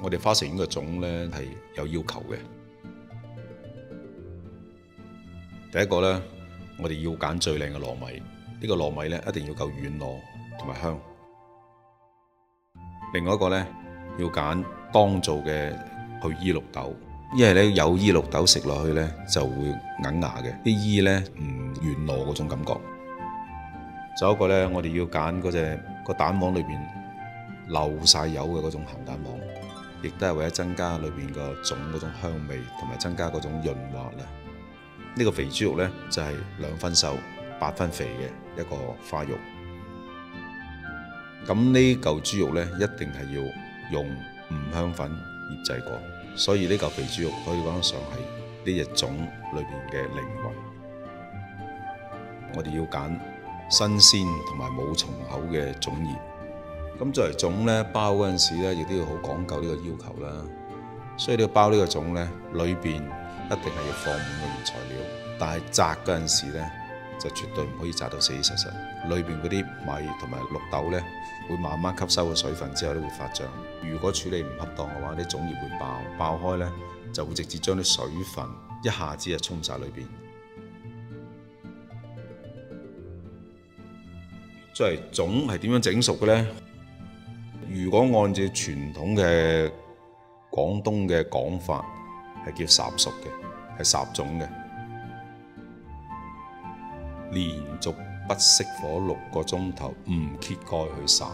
我哋花城丸嘅粽呢係有要求嘅。第一個呢，我哋要揀最靚嘅糯米，呢個糯米呢一定要夠軟糯同埋香。另外一個呢，要揀當造嘅去衣綠豆，因為呢有衣綠豆食落去呢就會硬牙嘅，啲衣呢唔軟糯嗰種感覺。仲有一個呢，我哋要揀嗰隻個蛋黃裏邊漏晒油嘅嗰種鹹蛋黃，亦都係為咗增加裏邊個粽嗰種香味，同埋增加嗰種潤滑啦。呢個肥豬肉呢，就係2分瘦8分肥嘅一個花肉。咁呢嚿豬肉呢，一定係要用五香粉醃製過，所以呢嚿肥豬肉可以講得上係呢隻粽裏邊嘅靈魂。我哋要揀新鮮同埋冇重口嘅粽葉。咁作為粽呢，包嗰陣時呢，亦都要好講究呢個要求啦。所以你要包呢個粽呢，裏邊一定係要放滿個原材料，但係炸嗰陣時呢，就絕對唔可以炸到死死實實。裏邊嗰啲米同埋綠豆呢，會慢慢吸收個水分之後都會發脹。如果處理唔恰當嘅話，啲粽葉會爆開呢，就會直接將啲水分一下子就沖晒裏邊。作為粽係點樣整熟嘅呢？如果按照傳統嘅廣東嘅講法，係叫烚熟嘅，係烚粽嘅。連續不熄火6個鐘頭，唔揭蓋去烚，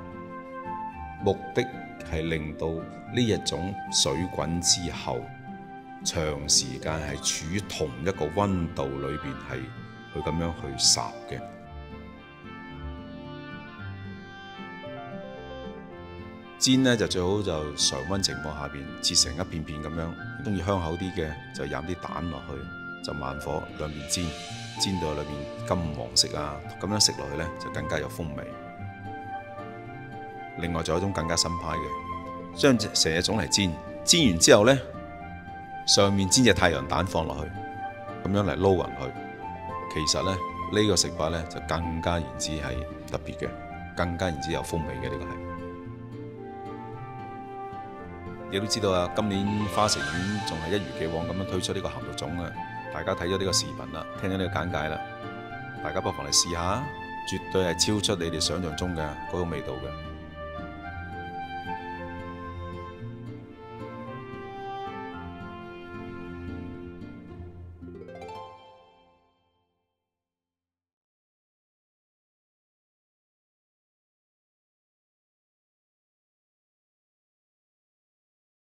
目的係令到呢一種水滾之後，長時間係處於同一個溫度裏邊，係去咁樣去烚嘅。煎呢就最好就常溫情況下邊切成一片片咁樣，中意香口啲嘅就飲啲蛋落去，就慢火兩邊煎，煎到裏邊金黃色啊，咁樣食落去呢就更加有風味。另外仲有一種更加新派嘅，將成隻粽嚟煎，煎完之後呢，上面煎隻太陽蛋放落去，咁樣嚟撈勻佢。其實呢，呢個食法呢就更加言之係特別嘅，更加言之有風味嘅呢個係。你都知道啊，今年花城丸仲係一如既往咁樣推出呢個鹹肉粽啊！大家睇咗呢個視頻啦，聽咗呢個簡介啦，大家不妨嚟試下，絕對係超出你哋想象中嘅嗰種味道嘅。